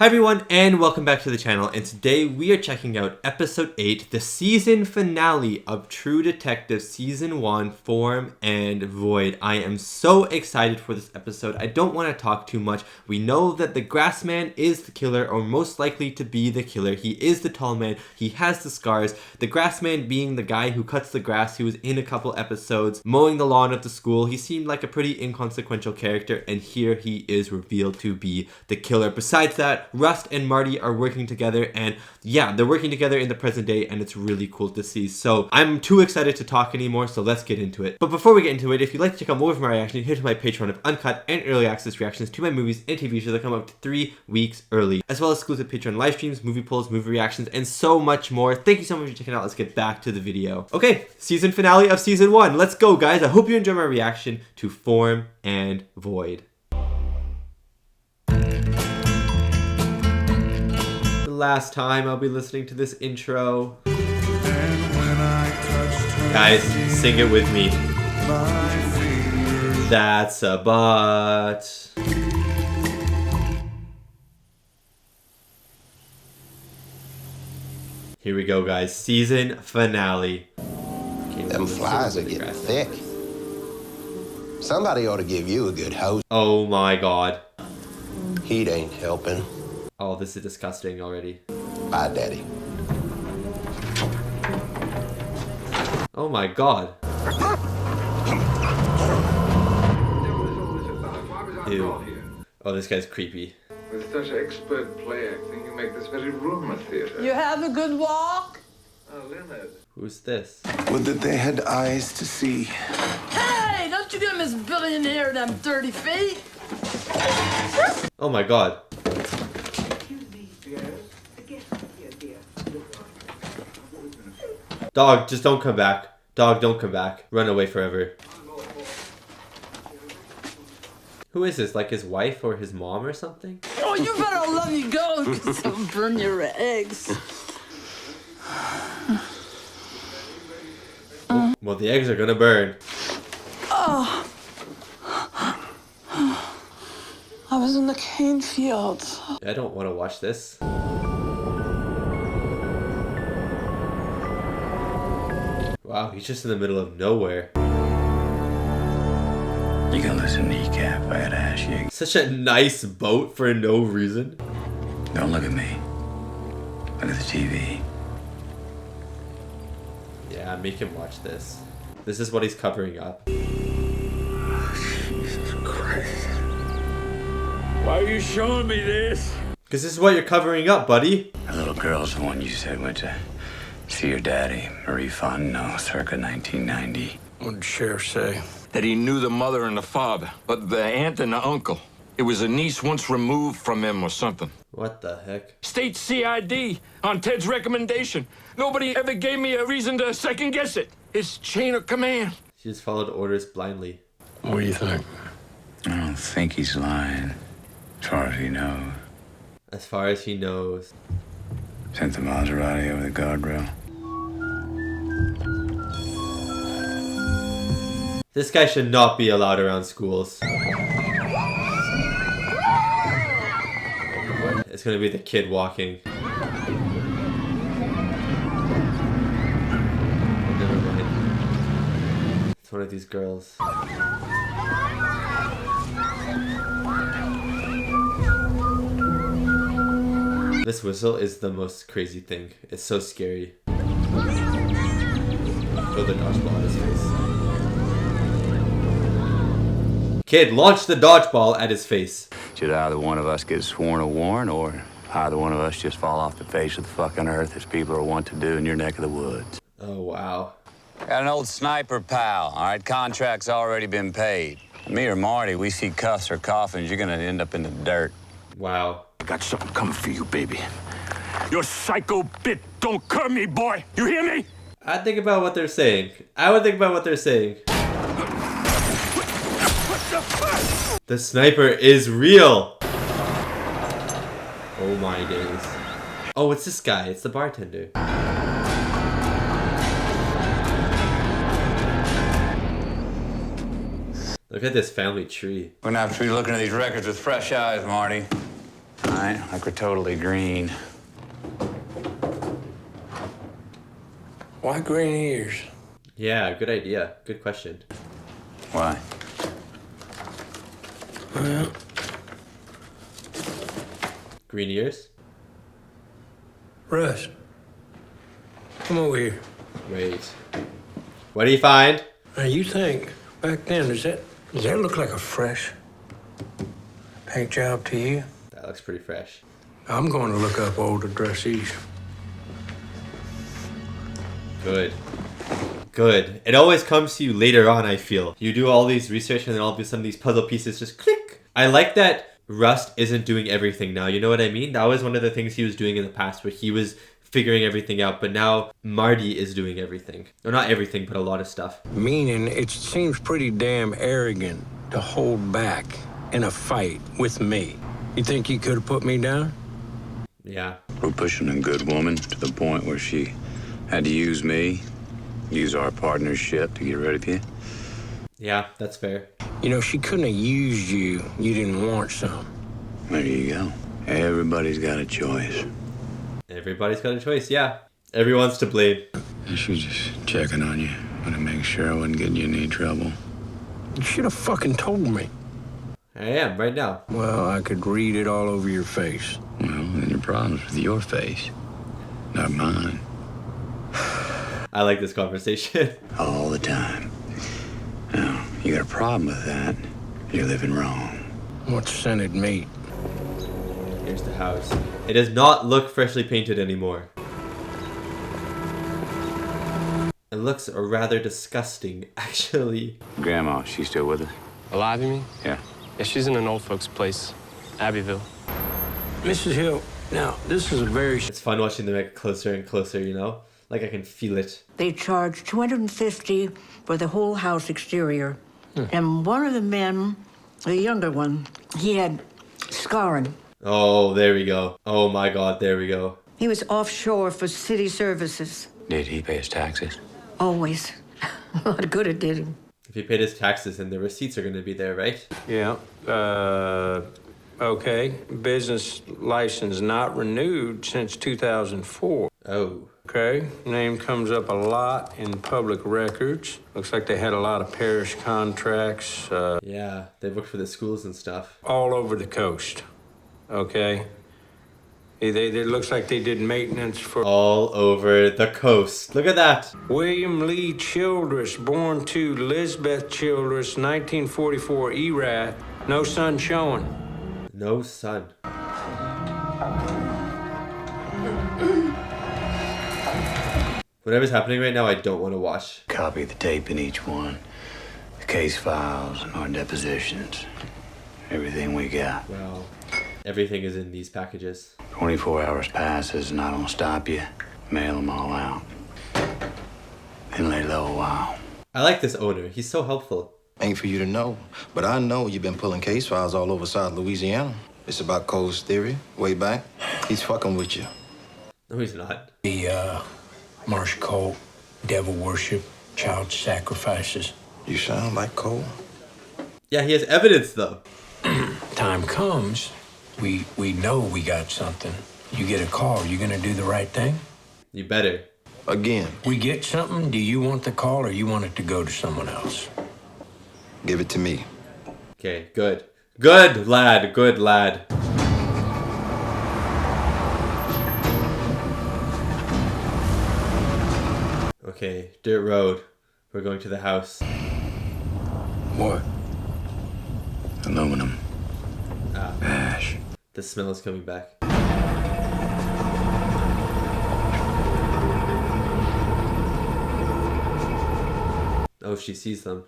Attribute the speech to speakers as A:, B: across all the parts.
A: Hi everyone and welcome back to the channel, and today we are checking out episode 8, the season finale of True Detective season 1, Form and Void. I am so excited for this episode. I don't want to talk too much. We know that the Grassman is the killer, or most likely to be the killer. He is the tall man. He has the scars. The Grassman being the guy who cuts the grass. He was in a couple episodes mowing the lawn at the school. He seemed like a pretty inconsequential character, and here he is revealed to be the killer. Besides that, Rust and Marty are working together, and yeah, they're working together in the present day, and it's really cool to see. So I'm too excited to talk anymore, so let's get into it. But before we get into it, if you'd like to check out more of my reaction, head to my Patreon of uncut and early access reactions to my movies and TV shows that come up to 3 weeks early, as well as exclusive Patreon live streams, movie polls, movie reactions, and so much more. Thank you so much for checking out. Let's get back to the video. Okay, season finale of season 1. Let's go, guys. I hope you enjoy my reaction to Form and Void. Last time I'll be listening to this intro. Guys, sing it with me. That's a butt. Here we go, guys. Season finale. Okay,
B: them flies are getting thick. Somebody ought to give you a good hose.
A: Oh my god.
B: Heat ain't helping.
A: Oh, this is disgusting already.
B: Bye, Daddy.
A: Oh my god. Ew. Oh, this guy's creepy.
C: With such expert play acting, you make this very room a theater.
D: You have a good walk?
C: Oh, Leonard.
A: Who's this?
E: Would that they had eyes to see.
D: Hey, don't you get Miss Billionaire them 30 feet?
A: Oh my god. Dog, just don't come back. Dog, don't come back. Run away forever. Who is this? Like his wife or his mom or something?
D: Oh, you better let me go, because I'll burn your eggs.
A: Well, the eggs are gonna burn.
D: Oh. I was in the cane fields.
A: I don't want to watch this. Wow, he's just in the middle of nowhere.
F: You got this kneecap, I gotta ask you.
A: Such a nice boat for no reason.
F: Don't look at me. Look at the TV.
A: Yeah, make him watch this. This is what he's covering up.
F: Jesus Christ.
G: Why are you showing me this?
A: Because this is what you're covering up, buddy.
F: The little girl's the one you said went to see your daddy, Marie Fontenot, circa 1990.
G: What did the sheriff say? That he knew the mother and the father, but the aunt and the uncle. It was a niece once removed from him or something.
A: What the heck?
G: State CID on Ted's recommendation. Nobody ever gave me a reason to second guess it. It's chain of command.
A: She just followed orders blindly.
G: What do you think?
F: I don't think he's lying, as far as he knows.
A: As far as he knows.
F: Sent the Maserati over the guardrail.
A: This guy should not be allowed around schools. It's gonna be the kid walking. Never mind. It's one of these girls. This whistle is the most crazy thing. It's so scary. Throw the dodgeball at his face. Kid, launch the dodgeball at his face.
F: Should either one of us get sworn a warrant, or either one of us just fall off the face of the fucking earth as people are wont to do in your neck of the woods.
A: Oh, wow.
H: Got an old sniper pal, all right? Contract's already been paid. Me or Marty, we see cuffs or coffins, you're gonna end up in the dirt.
A: Wow.
G: I got something coming for you, baby. Your psycho bit don't curb me, boy. You hear me?
A: I think about what they're saying. I would think about what they're saying. The sniper is real. Oh my days. Oh, it's this guy. It's the bartender. Look at this family tree.
H: We're gonna have to be looking at these records with fresh eyes, Marty.
B: I
H: right, like we're totally green.
I: Why green ears?
A: Yeah, good idea. Good question.
H: Why?
I: Well,
A: Green ears?
I: Russ, come over here.
A: Wait. What do you find?
I: Now, you think back then, does that look like a fresh paint job to you?
A: That looks pretty fresh.
I: I'm going to look up older dresses.
A: Good. Good. It always comes to you later on, I feel. You do all these research and then all of a sudden these puzzle pieces just click. I like that Rust isn't doing everything now. You know what I mean? That was one of the things he was doing in the past where he was figuring everything out, but now Marty is doing everything. Or not everything, but a lot of stuff.
I: Meaning, it seems pretty damn arrogant to hold back in a fight with me. You think you could have put me down?
A: Yeah.
H: We're pushing a good woman to the point where she had to use me, use our partnership to get rid of you.
A: Yeah, that's fair.
I: You know, she couldn't have used you. You didn't want some.
H: There you go. Everybody's got a choice.
A: Everybody's got a choice, yeah. Everyone's to blame.
H: She was just checking on you. Want to make sure I wasn't getting you in any trouble.
I: You should have fucking told me.
A: I am, right now.
I: Well, I could read it all over your face.
H: Well, then your problem's with your face, not mine.
A: I like this conversation.
H: All the time. Now, you got a problem with that, you're living wrong.
I: What's scented meat?
A: Here's the house. It does not look freshly painted anymore. It looks rather disgusting, actually.
H: Grandma, she's still with us?
J: Alive, you mean?
H: Yeah.
J: Yeah, she's in an old folks' place, Abbeville.
I: Mrs. Hill, now, this is a very...
A: It's fun watching them get closer and closer, you know? Like I can feel it.
K: They charged $250 for the whole house exterior. And one of the men, the younger one, he had scarring.
A: Oh, there we go. Oh my god, there we go.
K: He was offshore for city services.
H: Did he pay his taxes?
K: Always. What good it did him.
A: If he paid his taxes, then the receipts are going to be there, right?
I: Yeah. Okay. Business license not renewed since 2004.
A: Oh.
I: Okay. Name comes up a lot in public records. Looks like they had a lot of parish contracts.
A: Yeah, they worked for the schools and stuff.
I: All over the coast. Okay. It looks like they did maintenance for...
A: All over the coast. Look at that.
I: William Lee Childress, born to Lisbeth Childress, 1944, Erath. No son showing.
A: No sun. Whatever's happening right now, I don't want to watch.
H: Copy the tape in each one. The case files, our depositions. Everything we got.
A: Wow. Everything is in these packages.
H: 24 hours passes and I don't stop you. Mail them all out. Then lay low a while.
A: I like this owner. He's so helpful.
L: Ain't for you to know, but I know you've been pulling case files all over South Louisiana. It's about Cole's theory, way back. He's fucking with you.
A: No, he's not.
I: The, Marsh Cole, devil worship, child sacrifices.
L: You sound like Cole.
A: Yeah, he has evidence, though.
I: Time comes, we know we got something. You get a call, you gonna do the right thing?
A: You better.
L: Again.
I: We get something, do you want the call or you want it to go to someone else?
L: Give it to me.
A: Okay, good. Good lad, good lad. Okay, dirt road. We're going to the house.
I: What?
H: Aluminum.
A: Ah.
H: Ash.
A: The smell is coming back. Oh, she sees them.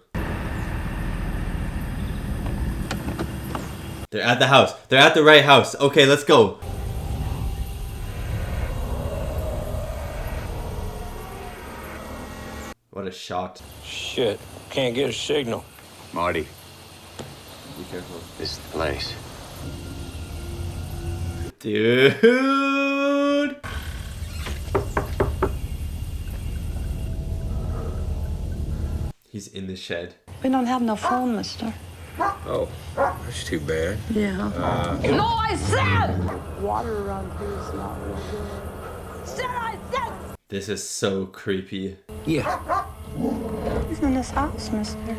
A: They're at the house. They're at the right house. Okay, let's go. What a shot.
I: Shit, can't get a signal.
H: Marty,
A: Be careful.
H: this is the place.
A: Dude! He's in the shed.
M: We don't have no phone, mister.
I: Oh, that's too bad.
D: Yeah. No, I said! Water around here is not real good. Said I said!
A: This is so creepy.
I: Yeah.
M: Who's in this house, mister?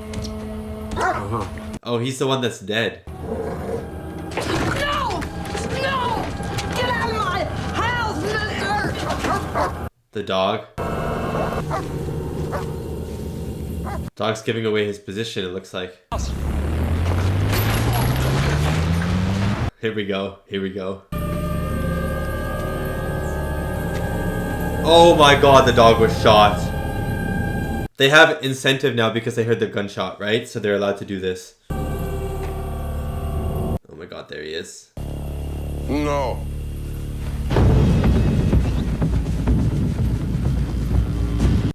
I: Uh-huh.
A: Oh, he's the one that's dead.
D: No! No! Get out of my house, mister!
A: The dog. Dog's giving away his position, it looks like. Here we go. Here we go. Oh my god, the dog was shot. They have incentive now because they heard the gunshot, right? So they're allowed to do this. Oh my god, there he is.
G: No.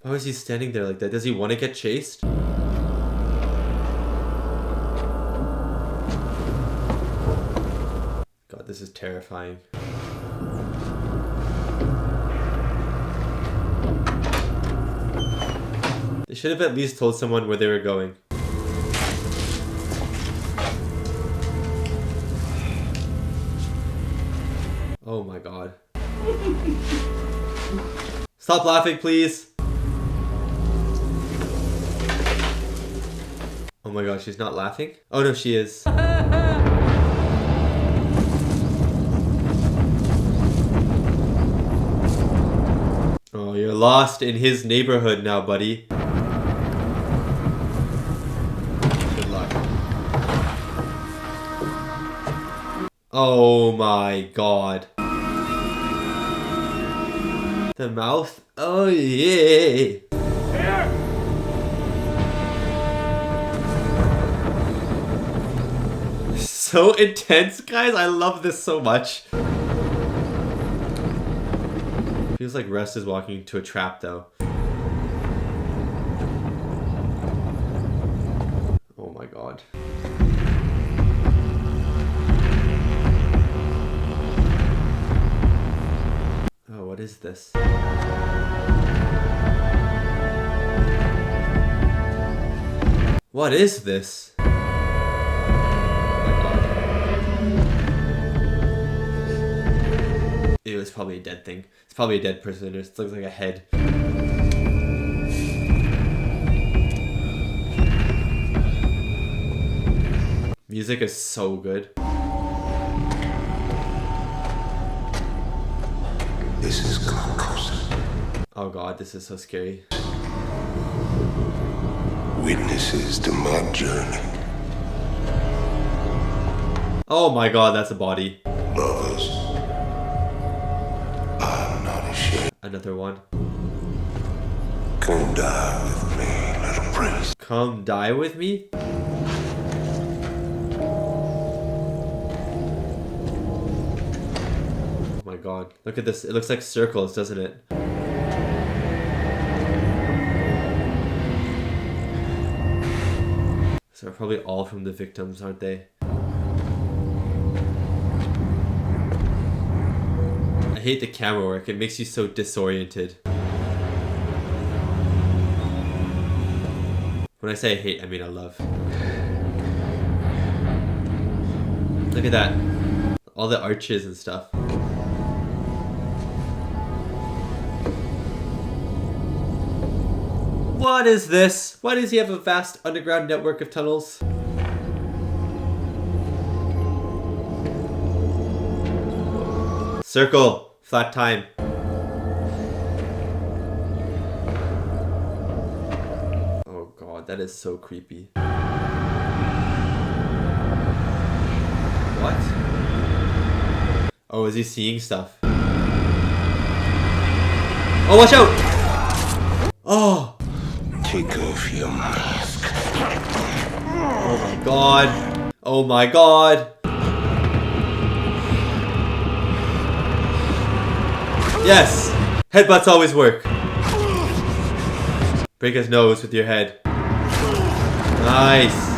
A: Why was he standing there like that? Does he want to get chased? God, this is terrifying. They should have at least told someone where they were going. Oh my god. Stop laughing, please. Oh my god, she's not laughing? Oh no, she is. Oh, you're lost in his neighborhood now, buddy. Good luck. Oh my god. The mouth? Oh yeah. So intense, guys. I love this so much. Feels like Rust is walking into a trap, though. Oh my god. Oh, what is this? What is this? It was probably a dead thing. It's probably a dead person. It looks like a head. Music is so good.
E: This is glucose.
A: Oh god, this is so scary.
E: Witnesses to my journey.
A: Oh my god, that's a body.
E: Brothers, I'm not ashamed.
A: Another one.
E: Come die with me, little prince.
A: Come die with me? Oh my god. Look at this. It looks like circles, doesn't it? So they're probably all from the victims, aren't they? I hate the camera work. It makes you so disoriented. When I say I hate, I mean I love. Look at that. All the arches and stuff. What is this? Why does he have a vast underground network of tunnels? Circle. Flat time. Oh god, that is so creepy. What? Oh, is he seeing stuff? Oh, watch out! Oh!
E: Take off your mask.
A: Oh my god. Oh my god. Yes! Headbutts always work. Break his nose with your head. Nice.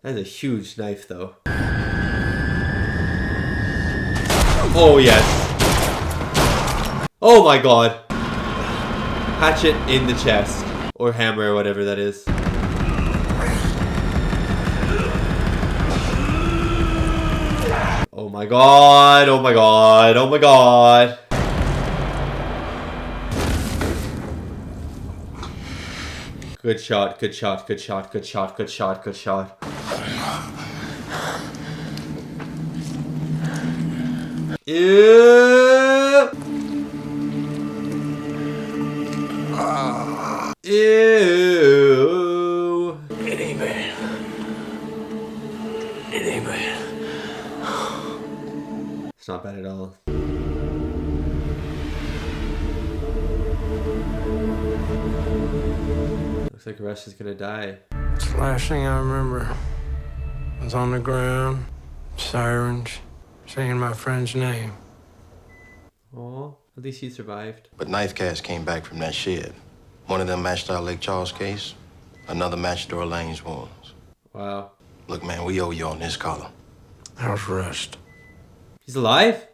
A: That's a huge knife though. Oh yes. Oh my god. Hatchet in the chest. Or hammer or whatever that is. my god, oh my god, oh my god. Good shot, good shot, good shot, good shot, good shot, good shot. Ew. Ew.
I: It ain't bad. It ain't bad.
A: It's not bad at all. Looks like Rush is gonna die.
I: It's the last thing I remember. I was on the ground, sirens, saying my friend's name.
A: Oh, at least he survived.
L: But knife casts came back from that shed. One of them matched our Lake Charles case. Another matched Dora Lane's wounds.
A: Wow.
L: Look, man, we owe you on this collar.
I: How's Rust?
A: He's alive?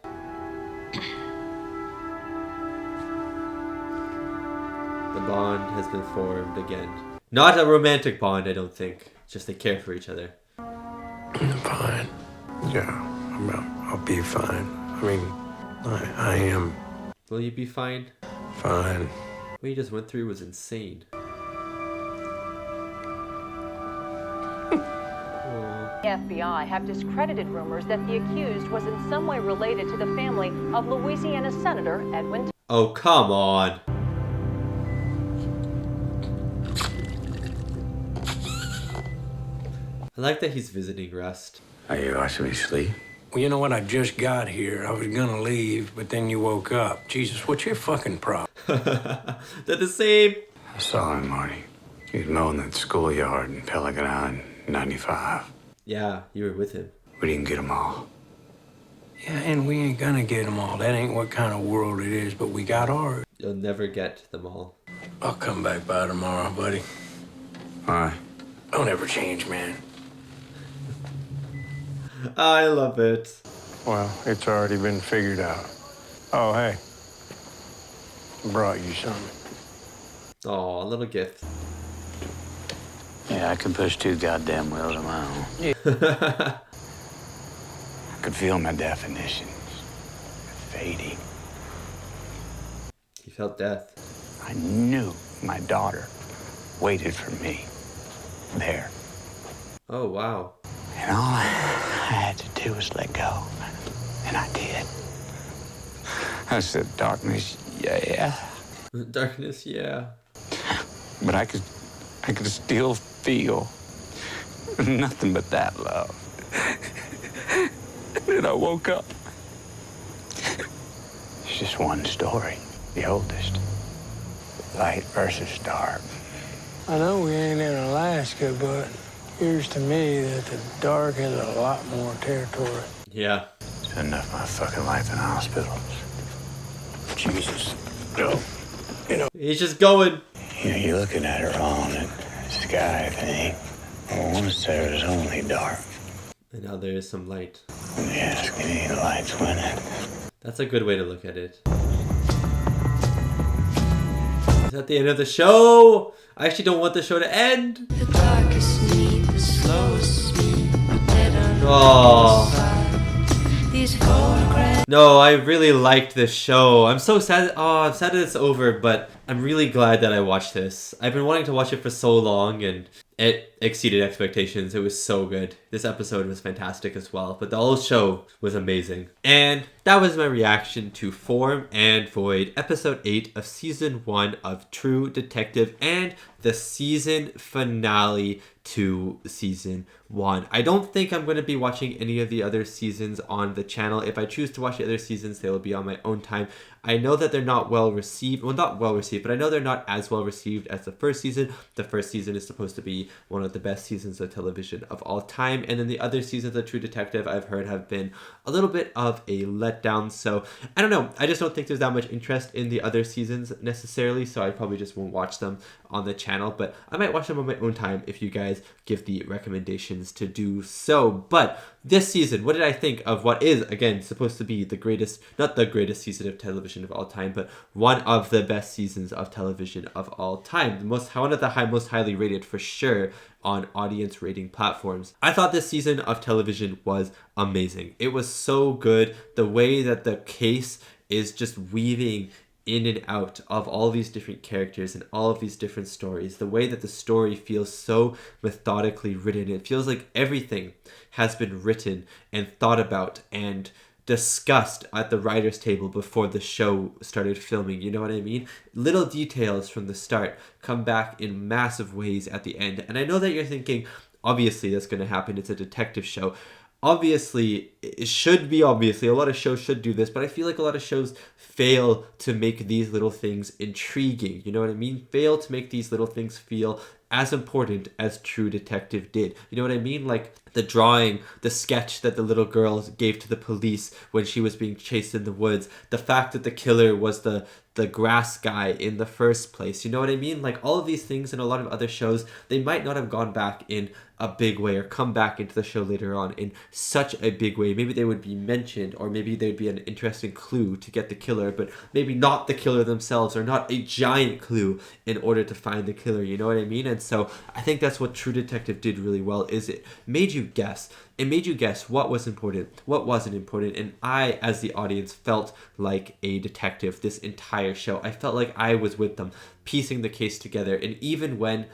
A: The bond has been formed again. Not a romantic bond, I don't think. Just they care for each other.
I: Fine. Yeah, I'll be fine. I mean, I am
A: Will you be fine?
I: fine.
A: What you just went through was insane.
N: The FBI have discredited rumors that the accused was in some way related to the family of Louisiana Senator Edwin.
A: Oh, come on. I like that he's visiting Rust.
H: Are you watching me sleep?
I: Well, you know what? I just got here. I was gonna leave, but then you woke up. Jesus, what's your fucking problem?
A: They're the same.
H: I saw him, Marty. He was mowing that schoolyard in Pelican Island, 95.
A: Yeah, you were with him.
H: We didn't get them all.
I: Yeah, and we ain't gonna get them all. That ain't what kind of world it is, but we got ours.
A: You'll never get them all.
I: I'll come back by tomorrow, buddy.
H: Why?
I: Don't ever change, man.
A: I love it.
I: Well, it's already been figured out. Oh, hey. Brought you something.
A: Oh, a little gift.
H: Yeah, I can push 2 goddamn wheels of my own. I could feel my definitions fading.
A: He felt death.
H: I knew my daughter waited for me there.
A: Oh, wow.
H: And all I had to do was let go. And I did. I said, darkness, yeah.
A: Darkness, yeah.
H: But I could still feel nothing but that love. And then I woke up. It's just one story, the oldest. Light versus dark.
I: I know we ain't in Alaska, but it appears to me that the dark has a lot more territory.
A: Yeah.
H: Spend enough of my fucking life in hospitals. Jesus.
I: No. You know.
A: He's just going.
H: You're looking at it wrong. That sky thing. Well, once there was only dark.
A: And now there is some light.
H: Let me ask any of the lights winning.
A: That's a good way to look at it. Is that the end of the show? I actually don't want the show to end.
D: The darkest need, the slowest speed, the dead
A: Oh.
D: These photographs.
A: No, I really liked this show. I'm so sad. Oh, I'm sad that it's over, but I'm really glad that I watched this. I've been wanting to watch it for so long, and it exceeded expectations. It was so good. This episode was fantastic as well, but the whole show was amazing. And that was my reaction to Form and Void, episode 8 of season 1 of True Detective, and the season finale to season 1. I don't think I'm going to be watching any of the other seasons on the channel. If I choose to watch the other seasons, they will be on my own time. I know that they're not well received. Well, not well received, but I know they're not as well received as the first season. The first season is supposed to be one of the best seasons of television of all time. And then the other seasons of True Detective, I've heard, have been a little bit of a letdown. So I don't know. I just don't think there's that much interest in the other seasons necessarily. So I probably just won't watch them on the channel. But I might watch them on my own time if you guys give the recommendations to do so. But this season, what did I think of what is, again, supposed to be the greatest, not the greatest season of television of all time, but one of the best seasons of television of all time. One of the most highly rated for sure on audience rating platforms. I thought this season of television was amazing. It was so good. The way that the case is just weaving in and out of all these different characters and all of these different stories, the way that the story feels so methodically written. It feels like everything has been written and thought about and discussed at the writer's table before the show started filming. You know what I mean? Little details from the start come back in massive ways at the end. And I know that you're thinking, obviously that's going to happen. It's a detective show. Obviously, it should be obviously. A lot of shows should do this, but I feel like a lot of shows fail to make these little things intriguing. You know what I mean? Fail to make these little things feel as important as True Detective did. You know what I mean? Like the drawing, the sketch that the little girl gave to the police when she was being chased in the woods, the fact that the killer was the grass guy in the first place. You know what I mean? Like all of these things in a lot of other shows, they might not have gone back in a big way or come back into the show later on in such a big way. Maybe they would be mentioned, or maybe there'd be an interesting clue to get the killer, but maybe not the killer themselves, or not a giant clue in order to find the killer. You know what I mean? And so I think that's what True Detective did really well, is it made you guess. It made you guess what was important, what wasn't important, and I, as the audience, felt like a detective this entire show. I felt like I was with them, piecing the case together, and even when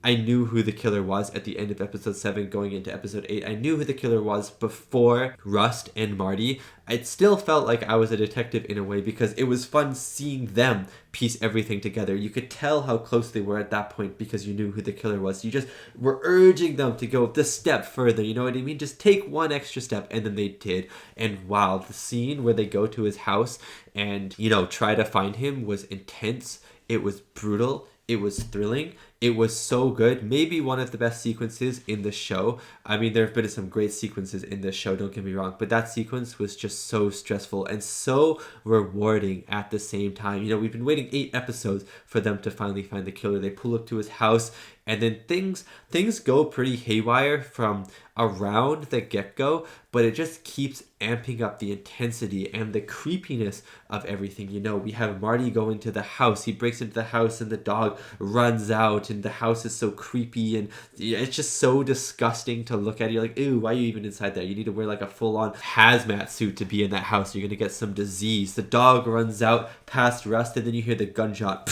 A: I knew who the killer was at the end of episode 7 going into episode 8. I knew who the killer was before Rust and Marty. It still felt like I was a detective in a way because it was fun seeing them piece everything together. You could tell how close they were at that point because you knew who the killer was. You just were urging them to go the step further, you know what I mean? Just take one extra step, and then they did. And wow, the scene where they go to his house and, you know, try to find him was intense. It was brutal. It was thrilling. It was so good. Maybe one of the best sequences in the show. I mean, there have been some great sequences in this show, don't get me wrong, but that sequence was just so stressful and so rewarding at the same time. You know, we've been waiting 8 episodes for them to finally find the killer. They pull up to his house, and then things go pretty haywire from around the get-go, but it just keeps amping up the intensity and the creepiness of everything. You know, we have Marty go into the house. He breaks into the house and the dog runs out, and the house is so creepy, and it's just so disgusting to look at. You're like, ew, why are you even inside there? You need to wear like a full-on hazmat suit to be in that house. You're gonna get some disease. The dog runs out past Rust, and then you hear the gunshot,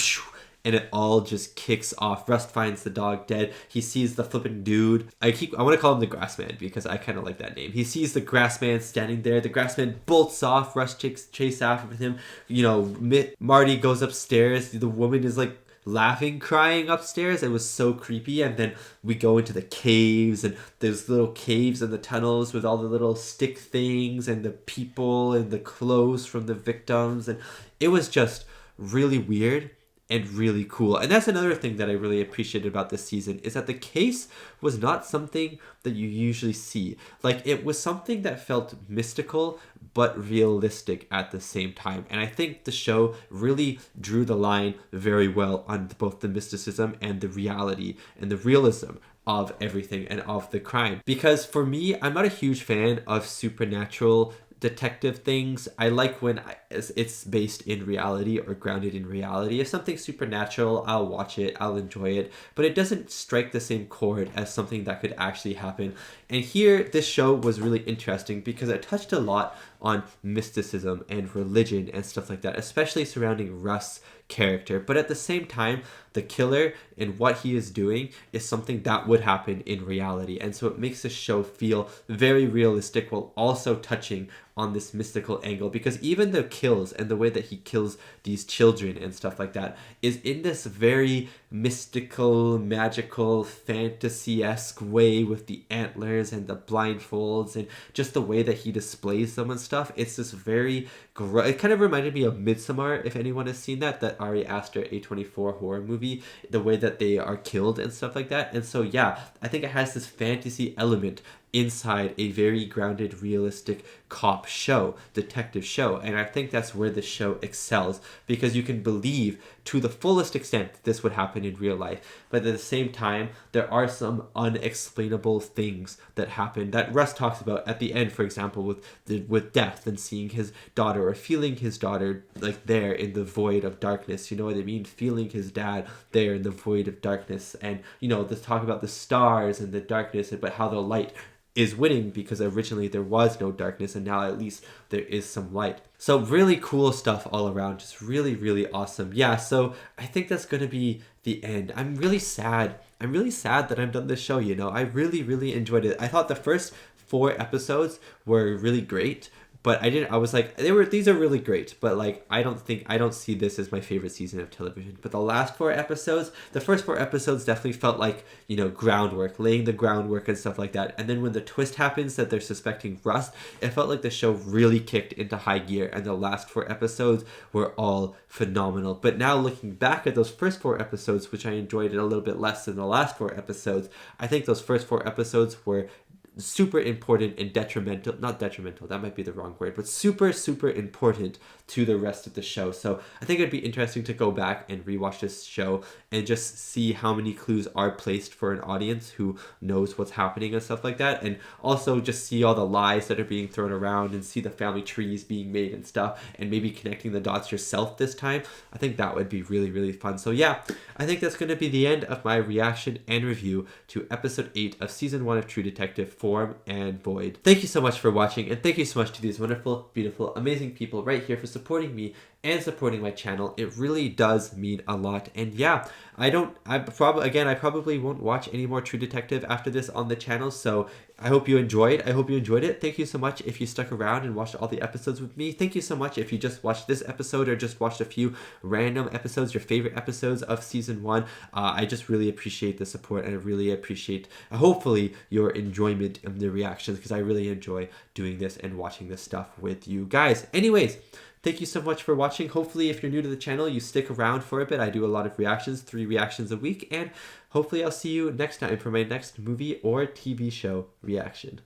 A: and it all just kicks off. Rust finds the dog dead. He sees the flippin' dude. I want to call him the Grassman because I kind of like that name. He sees the Grassman standing there. The Grassman bolts off. Rust chase after him. You know, Marty goes upstairs. The woman is like laughing, crying upstairs. It was so creepy. And then we go into the caves, and there's little caves and the tunnels with all the little stick things and the people and the clothes from the victims. And it was just really weird and really cool. And that's another thing that I really appreciated about this season, is that the case was not something that you usually see. Like, it was something that felt mystical but realistic at the same time. And I think the show really drew the line very well on both the mysticism and the reality and the realism of everything and of the crime. Because for me, I'm not a huge fan of supernatural detective things. I like when it's based in reality or grounded in reality. If something's supernatural, I'll watch it, I'll enjoy it, but it doesn't strike the same chord as something that could actually happen. And here, this show was really interesting because it touched a lot on mysticism and religion and stuff like that, especially surrounding Rust's character. But at the same time, the killer and what he is doing is something that would happen in reality. And so it makes the show feel very realistic while also touching on this mystical angle, because even the kills and the way that he kills these children and stuff like that is in this very mystical, magical, fantasy-esque way with the antlers and the blindfolds and just the way that he displays them and stuff. It's this very it kind of reminded me of Midsommar, if anyone has seen that Ari Aster A24 horror movie, the way that they are killed and stuff like that. And so yeah, I think it has this fantasy element inside a very grounded, realistic cop show, detective show. And I think that's where the show excels, because you can believe to the fullest extent that this would happen in real life. But at the same time, there are some unexplainable things that happen that Russ talks about at the end, for example, with death and seeing his daughter, or feeling his daughter like there in the void of darkness. You know what I mean? Feeling his dad there in the void of darkness. And, you know, this talk about the stars and the darkness, but how the light is winning, because originally there was no darkness and now at least there is some light. So really cool stuff all around, just really, really awesome. Yeah, so I think that's going to be the end. I'm really sad that I'm done this show, you know. I really, really enjoyed it. I thought the first 4 episodes were really great, but I was like, these are really great, but like I don't see this as my favorite season of television. But the last 4 episodes, the first 4 episodes definitely felt like, you know, groundwork, laying the groundwork and stuff like that. And then when the twist happens that they're suspecting Rust, it felt like the show really kicked into high gear, and the last 4 episodes were all phenomenal. But now looking back at those first 4 episodes, which I enjoyed it a little bit less than the last 4 episodes, I think those first 4 episodes were super important and detrimental, not detrimental, that might be the wrong word, but super, super important to the rest of the show. So I think it'd be interesting to go back and rewatch this show and just see how many clues are placed for an audience who knows what's happening and stuff like that. And also just see all the lies that are being thrown around and see the family trees being made and stuff, and maybe connecting the dots yourself this time. I think that would be really, really fun. So yeah, I think that's going to be the end of my reaction and review to episode 8 of season 1 of True Detective, Form and Void. Thank you so much for watching, and thank you so much to these wonderful, beautiful, amazing people right here for supporting me and supporting my channel. It really does mean a lot. And yeah, I probably won't watch any more True Detective after this on the channel, so I hope you enjoyed. I hope you enjoyed it. Thank you so much if you stuck around and watched all the episodes with me. Thank you so much if you just watched this episode or just watched a few random episodes, your favorite episodes of season 1. I just really appreciate the support, and I really appreciate, hopefully, your enjoyment of the reactions, because I really enjoy doing this and watching this stuff with you guys. Anyways, thank you so much for watching. Hopefully, if you're new to the channel, you stick around for a bit. I do a lot of reactions, 3 reactions a week, and hopefully I'll see you next time for my next movie or TV show reaction.